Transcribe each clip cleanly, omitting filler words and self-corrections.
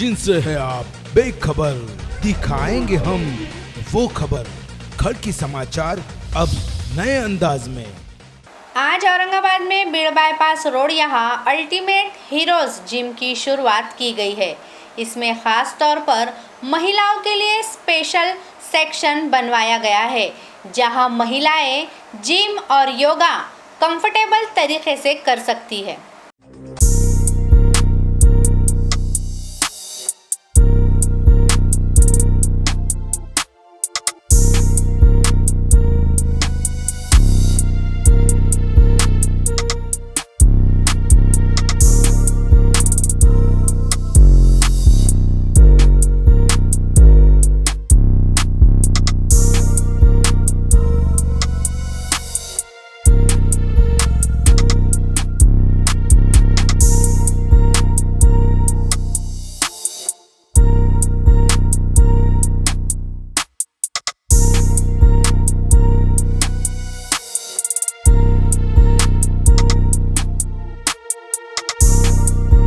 जिनसे है आप बेखबर, दिखाएंगे हम वो खबर। खड़की समाचार अब नए अंदाज में। आज औरंगाबाद में बीड़ बाईपास रोड यहां अल्टीमेट हीरोज जिम की शुरुआत की गई है। इसमें खास तौर पर महिलाओं के लिए स्पेशल सेक्शन बनवाया गया है, जहां महिलाएं जिम और योगा कंफर्टेबल तरीके से कर सकती है।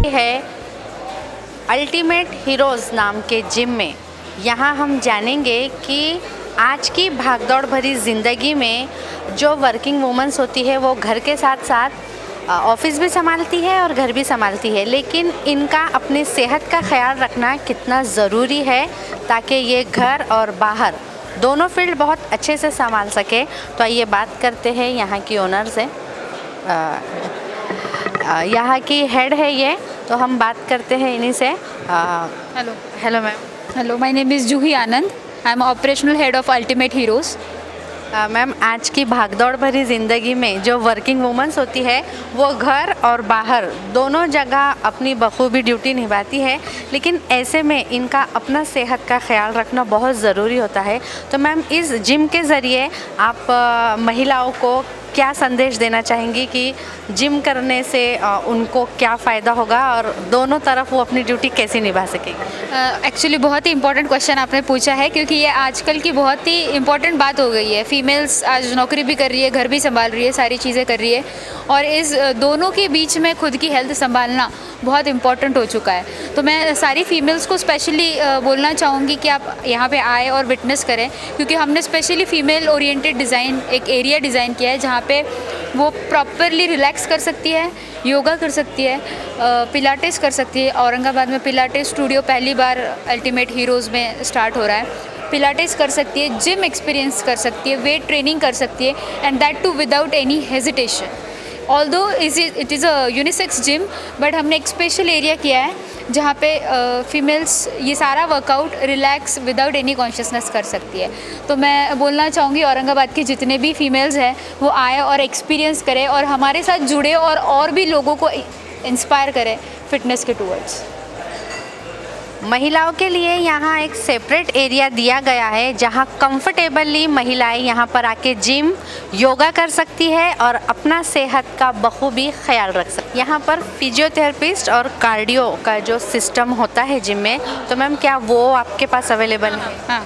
है अल्टीमेट हीरोज़ नाम के जिम में। यहाँ हम जानेंगे कि आज की भागदौड़ भरी ज़िंदगी में जो वर्किंग वुमेन्स होती है वो घर के साथ साथ ऑफिस भी संभालती है और घर भी संभालती है, लेकिन इनका अपनी सेहत का ख्याल रखना कितना ज़रूरी है ताकि ये घर और बाहर दोनों फील्ड बहुत अच्छे से संभाल सके। तो आइए बात करते हैं यहाँ की ओनर से। यहाँ की हेड है ये, तो हम बात करते हैं इन्हीं से। Hello ma'am. Hello, my name is Juhi Anand. I am operational head of ultimate heroes. Ma'am, आज की भागदौड़ भरी ज़िंदगी में जो वर्किंग वुमेन्स होती है वो घर और बाहर दोनों जगह अपनी बखूबी ड्यूटी निभाती है, लेकिन ऐसे में इनका अपना सेहत का ख्याल रखना बहुत ज़रूरी होता है। तो मैम, इस जिम के ज़रिए आप महिलाओं को क्या संदेश देना चाहेंगी कि जिम करने से उनको क्या फ़ायदा होगा और दोनों तरफ वो अपनी ड्यूटी कैसे निभा सकेगी? एक्चुअली बहुत ही इंपॉर्टेंट क्वेश्चन आपने पूछा है, क्योंकि ये आजकल की बहुत ही इंपॉर्टेंट बात हो गई है। फीमेल्स आज नौकरी भी कर रही है, घर भी संभाल रही है, सारी चीज़ें कर रही है, और इस दोनों के बीच में खुद की हेल्थ संभालना बहुत इंपॉर्टेंट हो चुका है। तो मैं सारी फीमेल्स को स्पेशली बोलना चाहूँगी कि आप यहाँ पे आए और विटनेस करें, क्योंकि हमने स्पेशली फ़ीमेल ओरिएंटेड डिज़ाइन एक एरिया डिज़ाइन किया है जहाँ पे वो प्रॉपरली रिलैक्स कर सकती है, योगा कर सकती है, पिलाटेस कर सकती है। औरंगाबाद में पिलाटेस स्टूडियो पहली बार अल्टीमेट हीरोज़ में स्टार्ट हो रहा है। पिलाटेस कर सकती है, जिम एक्सपीरियंस कर सकती है, वेट ट्रेनिंग कर सकती है, and that too without any hesitation. Although it is a unisex gym, but हमने एक स्पेशल एरिया किया है जहाँ पे फीमेल्स ये सारा workout relax without any consciousness कर सकती है। तो मैं बोलना चाहूँगी औरंगाबाद के जितने भी फीमेल्स हैं वो आए और एक्सपीरियंस करें और हमारे साथ जुड़े और भी लोगों को इंस्पायर करें फिटनेस के टूवर्ड्स। महिलाओं के लिए यहाँ एक सेपरेट एरिया दिया गया है जहाँ कंफर्टेबली महिलाएं यहाँ पर आके जिम योगा कर सकती है और अपना सेहत का बखूबी ख्याल रख सकती है। यहाँ पर फिजियोथेरेपिस्ट और कार्डियो का जो सिस्टम होता है जिम में, तो मैम क्या वो आपके पास अवेलेबल है? हाँ,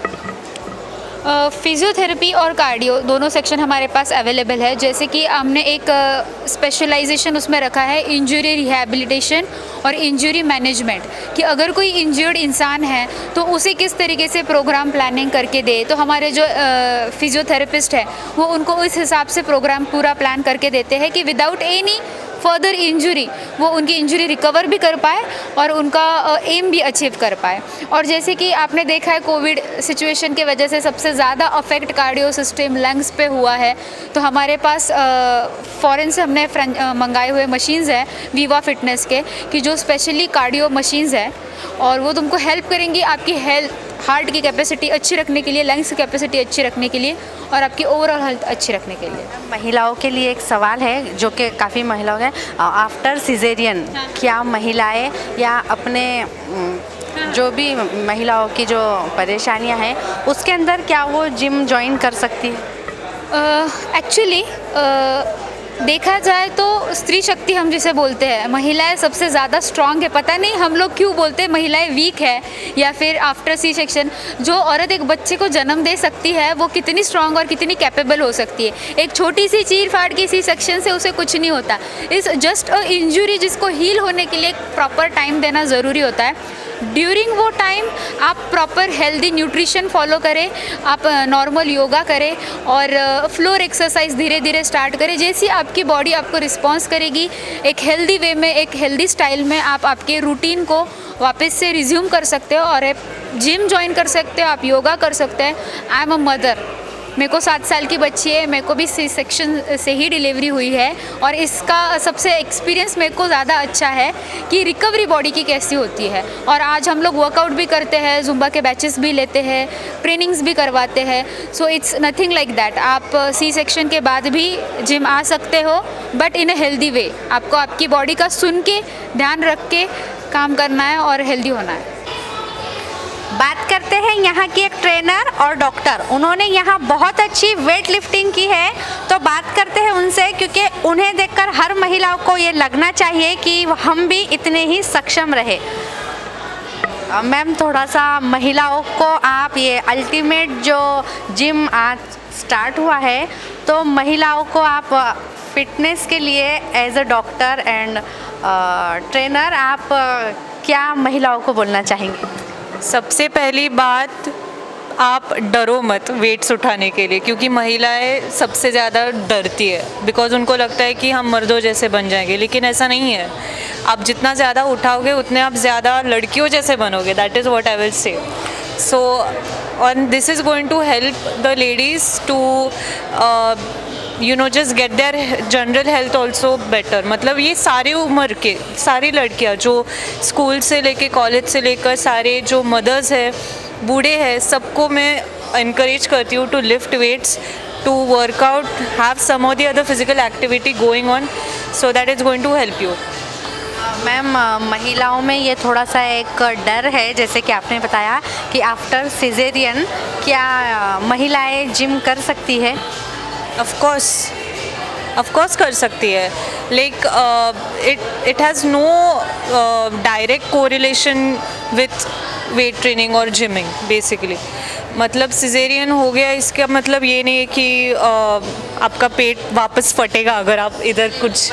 फिज़ियोथेरेपी और कार्डियो दोनों सेक्शन हमारे पास अवेलेबल है। जैसे कि हमने एक स्पेशलाइजेशन उसमें रखा है इंजरी रिहैबिलिटेशन और इंजरी मैनेजमेंट, कि अगर कोई इंजर्ड इंसान है तो उसे किस तरीके से प्रोग्राम प्लानिंग करके दे। तो हमारे जो फिज़ियोथेरेपिस्ट है वो उनको उस हिसाब से प्रोग्राम पूरा प्लान करके देते हैं कि विदाउट एनी फर्दर इंजरी वो उनकी इंजरी रिकवर भी कर पाए और उनका एम भी अचीव कर पाए। और जैसे कि आपने देखा है कोविड सिचुएशन के वजह से सबसे ज़्यादा अफेक्ट कार्डियो सिस्टम लंग्स पे हुआ है, तो हमारे पास फॉरेन से हमने मंगाए हुए मशीन्स हैं वीवा फिटनेस के, कि जो स्पेशली कार्डियो मशीन्स हैं और वो तुमको हेल्प करेंगी आपकी हेल्थ, हार्ट की कैपेसिटी अच्छी रखने के लिए, लंग्स की कैपेसिटी अच्छी रखने के लिए और आपकी ओवरऑल हेल्थ अच्छी रखने के लिए। महिलाओं के लिए एक सवाल है जो कि काफ़ी महिलाओं हैं, आफ्टर सिजेरियन क्या महिलाएं या अपने जो भी महिलाओं की जो परेशानियां हैं उसके अंदर क्या वो जिम ज्वाइन कर सकती है? एक्चुअली देखा जाए तो स्त्री शक्ति हम जिसे बोलते हैं, महिलाएं सबसे ज़्यादा स्ट्रांग है। पता नहीं हम लोग क्यों बोलते हैं महिलाएं वीक है, या फिर आफ्टर सी सेक्शन जो औरत एक बच्चे को जन्म दे सकती है वो कितनी स्ट्रांग और कितनी कैपेबल हो सकती है। एक छोटी सी चीर फाड़ की सी सेक्शन से उसे कुछ नहीं होता। इस जस्ट अ इंजरी जिसको हील होने के लिए प्रॉपर टाइम देना ज़रूरी होता है। ड्यूरिंग वो टाइम आप प्रॉपर हेल्दी न्यूट्रिशन फॉलो करें, आप नॉर्मल योगा करें और फ्लोर एक्सरसाइज धीरे धीरे स्टार्ट करें। जैसी आपकी बॉडी आपको रिस्पॉन्स करेगी, एक हेल्दी वे में, एक हेल्दी स्टाइल में आप आपके रूटीन को वापस से रिज्यूम कर सकते हो और जिम ज्वाइन कर सकते हो, आप योगा कर सकते हैं। आई एम अ मदर, मेरे को 7 साल की बच्ची है, मेरे को भी सी सेक्शन से ही डिलीवरी हुई है और इसका सबसे एक्सपीरियंस मेरे को ज़्यादा अच्छा है कि रिकवरी बॉडी की कैसी होती है। और आज हम लोग वर्कआउट भी करते हैं, जुम्बा के बैचेस भी लेते हैं, ट्रेनिंग्स भी करवाते हैं। So it's nothing like that. आप सी सेक्शन के बाद भी जिम आ सकते हो, but in a healthy way. आपको आपकी बॉडी का सुन के, ध्यान रख के काम करना है और हेल्दी होना है। बात करते हैं यहाँ की एक ट्रेनर और डॉक्टर, उन्होंने यहाँ बहुत अच्छी वेट लिफ्टिंग की है, तो बात करते हैं उनसे, क्योंकि उन्हें देखकर हर महिलाओं को ये लगना चाहिए कि हम भी इतने ही सक्षम रहे। मैम, थोड़ा सा महिलाओं को आप ये अल्टीमेट जो जिम आज स्टार्ट हुआ है, तो महिलाओं को आप फिटनेस के लिए as a doctor and trainer आप क्या महिलाओं को बोलना चाहेंगे? सबसे पहली बात, आप डरो मत वेट्स उठाने के लिए, क्योंकि महिलाएं सबसे ज़्यादा डरती है बिकॉज उनको लगता है कि हम मर्दों जैसे बन जाएंगे, लेकिन ऐसा नहीं है। आप जितना ज़्यादा उठाओगे उतने आप ज़्यादा लड़कियों जैसे बनोगे। That is what I will say. So and this is going to help the ladies to just get their general health also better. मतलब ये सारी उम्र के सारी लड़कियाँ जो स्कूल से लेके कॉलेज से लेकर सारे जो मदर्स हैं, बूढ़े हैं, सबको मैं encourage करती हूँ to lift weights, to work out, have some of the other physical activity going on, so that it's going to help you. Ma'am, महिलाओं में ये थोड़ा सा एक डर है, जैसे कि आपने बताया कि आफ्टर सिजेरियन क्या महिलाएं जिम कर सकती है? ऑफ कोर्स कर सकती है, like it has no direct correlation with weight training और जिमिंग बेसिकली। मतलब सिजेरियन हो गया इसका मतलब ये नहीं है कि आपका पेट वापस फटेगा अगर आप इधर कुछ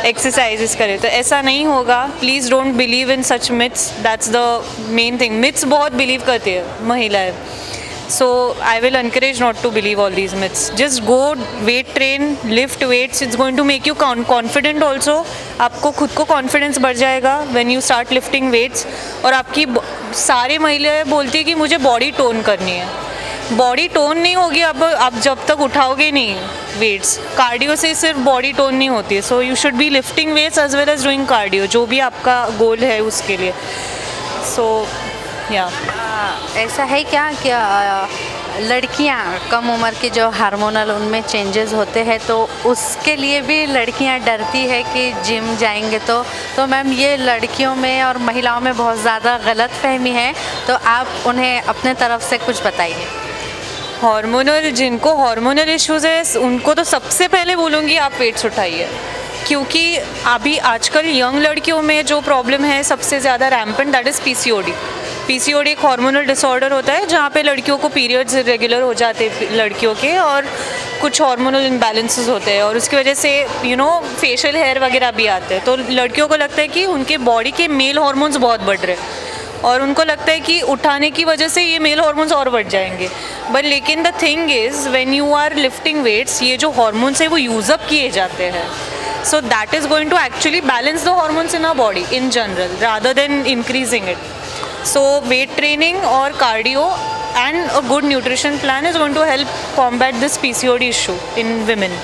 एक्सरसाइजेस करें, तो ऐसा नहीं होगा। Please don't believe in such myths, that's the main thing. Myths बहुत बिलीव करती है महिलाएं, so I will encourage not to believe all these myths. Just go weight train, lift weights. It's going to make you confident also. आपको खुद को confidence बढ़ जाएगा when you start lifting weights. और आपकी सारी महिलाएं बोलती है कि मुझे बॉडी टोन करनी है। बॉडी टोन नहीं होगी आप जब तक उठाओगे नहीं वेट्स। कार्डियो से सिर्फ बॉडी टोन नहीं होती है। So you should be lifting weights as well as doing cardio, जो भी आपका गोल है उसके लिए। सो या ऐसा है क्या कि लड़कियां कम उम्र की जो हार्मोनल उनमें चेंजेस होते हैं, तो उसके लिए भी लड़कियां डरती है कि जिम जाएंगे तो मैम ये लड़कियों में और महिलाओं में बहुत ज़्यादा गलत फहमी है, तो आप उन्हें अपने तरफ से कुछ बताइए। जिनको हार्मोनल इश्यूज़ है उनको तो सबसे पहले बोलूँगी आप वेट्स उठाइए, क्योंकि अभी आजकल यंग लड़कियों में जो प्रॉब्लम है सबसे ज़्यादा रैम्पेंट, दैट इज़ पीसीओडी एक हार्मोनल डिसऑर्डर होता है जहाँ पे लड़कियों को पीरियड्स इरेगुलर हो जाते हैं लड़कियों के, और कुछ हार्मोनल इम्बैलेंसेस होते हैं और उसकी वजह से फेशियल हेयर वगैरह भी आते हैं। तो लड़कियों को लगता है कि उनके बॉडी के मेल हार्मोन्स बहुत बढ़ रहे हैं और उनको लगता है कि उठाने की वजह से ये मेल हार्मोन्स और बढ़ जाएंगे। बट लेकिन the thing is when you are lifting weights, ये जो हार्मोन्स है वो यूज़अप किए जाते हैं। So that is going to actually balance the hormones in our body in general rather than increasing it. So weight training or cardio and a good nutrition plan is going to help combat this PCOD issue in women.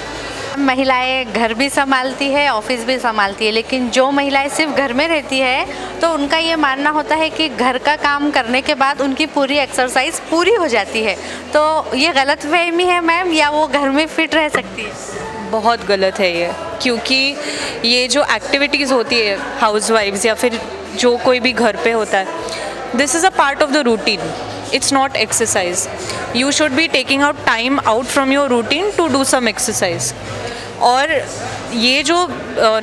महिलाएं घर भी संभालती है, office भी संभालती है, लेकिन जो महिलाएं सिर्फ घर में रहती है तो उनका ये मानना होता है कि घर का काम करने के बाद उनकी पूरी एक्सरसाइज पूरी हो जाती है, तो ये गलत फहमी है मैम, या वो घर में फिट रह सकती है? बहुत गलत है ये, क्योंकि ये जो एक्टिविटीज़ होती है हाउसवाइफ्स या फिर जो कोई भी घर पे होता है, this is a part of the routine, it's not exercise. You should be taking out time out from your routine to do some exercise. और ये जो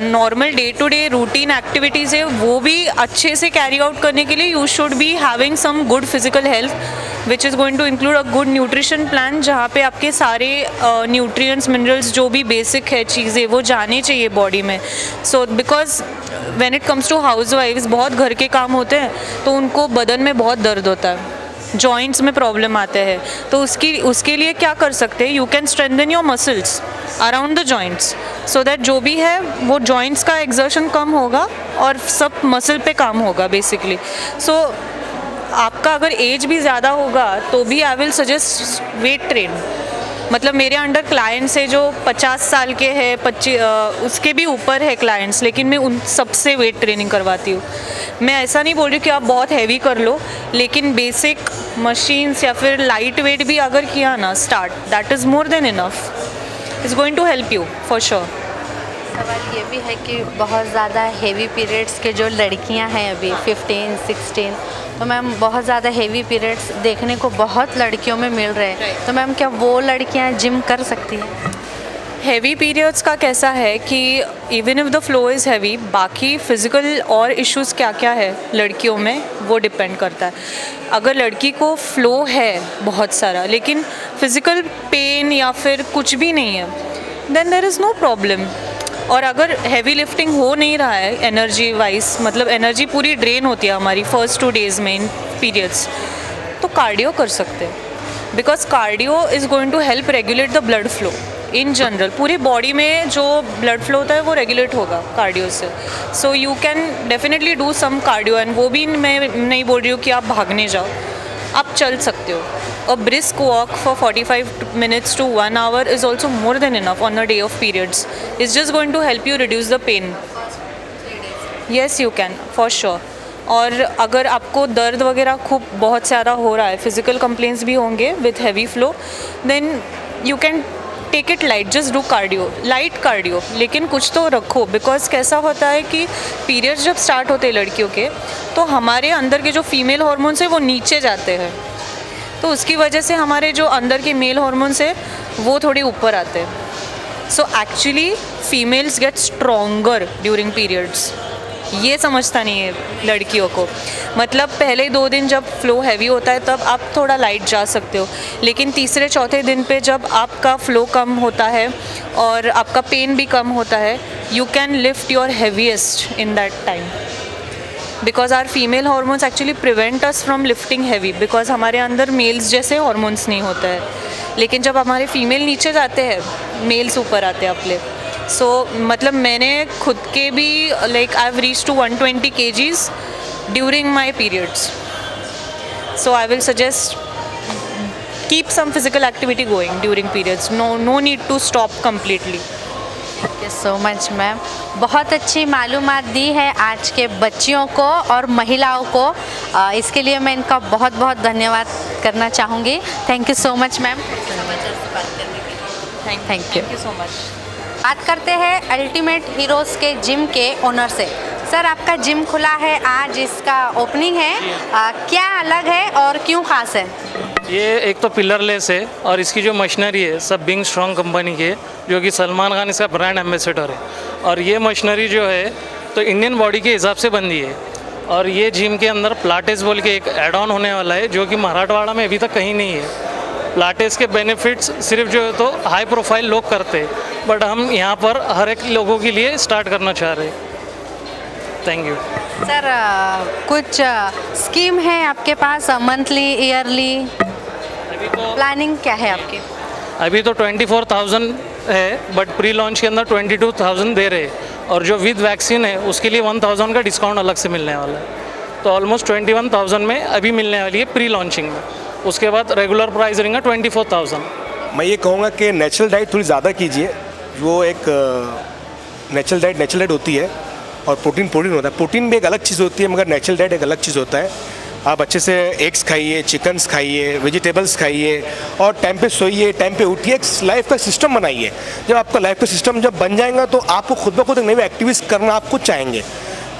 normal day to day routine activities है वो भी अच्छे से कैरी आउट करने के लिए you should be having some good physical health which is going to include a good nutrition plan, जहाँ पे आपके सारे न्यूट्रिएंट्स मिनरल्स जो भी बेसिक है चीज़ें वो जाने चाहिए बॉडी में. So because when it comes to house wifes, बहुत घर के काम होते हैं तो उनको बदन में बहुत दर्द होता है, जॉइंट्स में प्रॉब्लम आते हैं. तो उसके लिए क्या कर सकते हैं, you can strengthen your muscles around the joints, so that जो भी है वो जॉइंट्स का एक्सर्शन कम होगा और सब मसल पे काम होगा बेसिकली. सो आपका अगर एज भी ज़्यादा होगा तो भी आई विल सजेस्ट वेट ट्रेन. मतलब मेरे अंडर क्लाइंट्स है जो 50 साल के हैं, 25 उसके भी ऊपर है क्लाइंट्स, लेकिन मैं उन सबसे वेट ट्रेनिंग करवाती हूँ. मैं ऐसा नहीं बोल रही कि आप बहुत हैवी कर लो, लेकिन बेसिक मशीन्स या फिर लाइट वेट भी अगर किया ना start, that is more than enough. It's going to help you for sure. सवाल ये भी है कि बहुत ज़्यादा हेवी पीरियड्स के जो लड़कियां हैं अभी 15, 16, तो मैम बहुत ज़्यादा हेवी पीरियड्स देखने को बहुत लड़कियों में मिल रहे हैं. तो मैम क्या वो लड़कियां जिम कर सकती हैं? हैवी पीरियड्स का कैसा है कि even if the flow is heavy, बाकी फिज़िकल और इश्यूज़ क्या क्या है लड़कियों में वो डिपेंड करता है. अगर लड़की को फ्लो है बहुत सारा लेकिन फिज़िकल पेन या फिर कुछ भी नहीं है, then there is no problem. और अगर हैवी लिफ्टिंग हो नहीं रहा है एनर्जी वाइज, मतलब एनर्जी पूरी ड्रेन होती है हमारी फर्स्ट 2 days में इन पीरियड्स, तो कार्डियो कर सकते हैं. Because cardio is going to help regulate the blood flow in general. पूरी बॉडी में जो ब्लड फ्लो होता है वो रेगुलेट होगा कार्डियो से. So you can definitely do some cardio, and वो भी मैं नहीं बोल रही हूँ कि आप भागने जाओ, आप चल सकते हो. A brisk walk for 45 minutes to 1 hour is also more than enough on a day of periods. It's just going to help you reduce the pain. Yes, you can, for sure. और अगर आपको दर्द वगैरह खूब बहुत ज़्यादा हो रहा है, फिजिकल कंप्लेंट्स भी होंगे with heavy flow, then you can take it light, just do cardio, light cardio, लेकिन कुछ तो रखो. बिकॉज कैसा होता है कि पीरियड्स जब स्टार्ट होते हैं लड़कियों के, तो हमारे अंदर के जो फीमेल हार्मोन्स है वो नीचे जाते हैं, तो उसकी वजह से हमारे जो अंदर के मेल हार्मोन्स है वो थोड़े ऊपर आते हैं. So actually females get stronger during periods. ये समझता नहीं है लड़कियों को. मतलब पहले 2 दिन जब फ्लो हैवी होता है तब आप थोड़ा लाइट जा सकते हो, लेकिन तीसरे चौथे दिन पे जब आपका फ्लो कम होता है और आपका पेन भी कम होता है, you can lift your heaviest in that time. Because our female hormones actually prevent us from lifting heavy, because हमारे अंदर मेल्स जैसे हार्मोन्स नहीं होता है. लेकिन जब हमारे फीमेल नीचे जाते हैं, मेल्स ऊपर आते हैं अपने. सो मतलब मैंने खुद के भी like I have reach to 120 kgs during my periods. So I will suggest keep some physical activity going during periods. No need to stop completely. Thank you so much ma'am. बहुत अच्छी मालूमात दी है आज के बच्चियों को और महिलाओं को. इसके लिए मैं इनका बहुत बहुत धन्यवाद करना चाहूँगी. Thank you so much ma'am. Thank you so much. बात करते हैं अल्टीमेट हीरोज़ के जिम के ओनर से. सर, आपका जिम खुला है आज, इसका ओपनिंग है, क्या अलग है और क्यों खास है? ये एक तो पिलरलेस है और इसकी जो मशीनरी है सब बिंग स्ट्रॉन्ग कंपनी की है, जो कि सलमान खान इसका ब्रांड एम्बेसडर है. और ये मशीनरी जो है तो इंडियन बॉडी के हिसाब से बनी है. और ये जिम के अंदर प्लाटेस बोल के एक एड ऑन होने वाला है, जो कि मराठवाड़ा में अभी तक कहीं नहीं है. प्लाटेस के बेनिफिट्स सिर्फ जो है तो हाई प्रोफाइल लोग करते हैं, बट हम यहाँ पर हर एक लोगों के लिए स्टार्ट करना चाह रहे हैं. Thank you. सर, कुछ स्कीम है आपके पास, मंथली, ईयरली प्लानिंग क्या है आपकी? अभी तो 24,000 है, बट प्री लॉन्च के अंदर 22,000 दे रहे हैं, और जो विद वैक्सीन है उसके लिए 1,000 का डिस्काउंट अलग से मिलने वाला है. तो ऑलमोस्ट 21,000 में अभी मिलने वाली है प्री लॉन्चिंग में. उसके बाद रेगुलर प्राइस रहेगा 24,000. मैं ये कहूँगा कि नेचुरल डाइट थोड़ी ज़्यादा कीजिए. वो एक नेचुरल डाइट होती है और प्रोटीन होता है. प्रोटीन भी एक अलग चीज़ होती है, मगर नेचुरल डाइट एक अलग चीज़ होता है. आप अच्छे से एग्स खाइए, चिकन्स खाइए, वेजिटेबल्स खाइए और टाइम पे सोइए, टाइम पे उठिए. एक लाइफ का सिस्टम बनाइए. जब आपका लाइफ का सिस्टम जब बन जाएगा तो आपको खुद ब खुद नई एक्टिविटीज़ करना आप खुद चाहेंगे.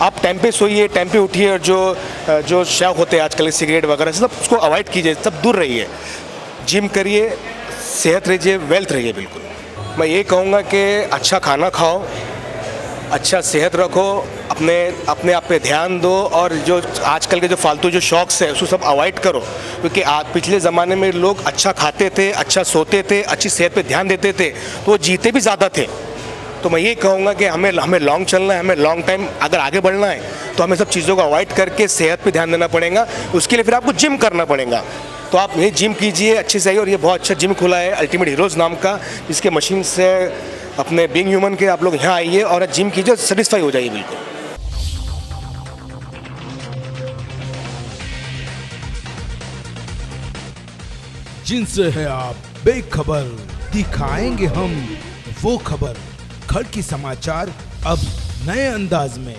आप टाइम पे सोइए, टाइम पे उठिए, और जो शौक होते हैं आजकल सिगरेट वगैरह सब उसको अवॉइड कीजिए, सब दूर रहिए. जिम करिए, सेहत रहिए, वेल्थ रहिए. बिल्कुल मैं ये कहूँगा कि अच्छा खाना खाओ, अच्छा सेहत रखो, अपने अपने आप पे ध्यान दो और जो आजकल के जो फालतू जो शौक़ है उसको सब अवॉइड करो, क्योंकि पिछले ज़माने में लोग अच्छा खाते थे, अच्छा सोते थे, अच्छी सेहत पे ध्यान देते थे तो वो जीते भी ज़्यादा थे। तो मैं ये कहूँगा कि हमें लॉन्ग चलना है, हमें लॉन्ग टाइम अगर आगे बढ़ना है तो हमें सब चीज़ों को अवॉइड करके सेहत पे ध्यान देना पड़ेगा। उसके लिए फिर आपको जिम करना पड़ेगा। तो आप ये जिम कीजिए अच्छे से, और ये बहुत अच्छा जिम खुला है अल्टीमेट हीरोज़ नाम का, जिसके मशीन से अपने बीइंग ह्यूमन के आप लोग यहाँ आइए और जिम कीजिए, सेटिस्फाई हो जाइए बिल्कुल। जिनसे है आप बेखबर, दिखाएंगे हम वो खबर। खड़ की समाचार अब नए अंदाज में।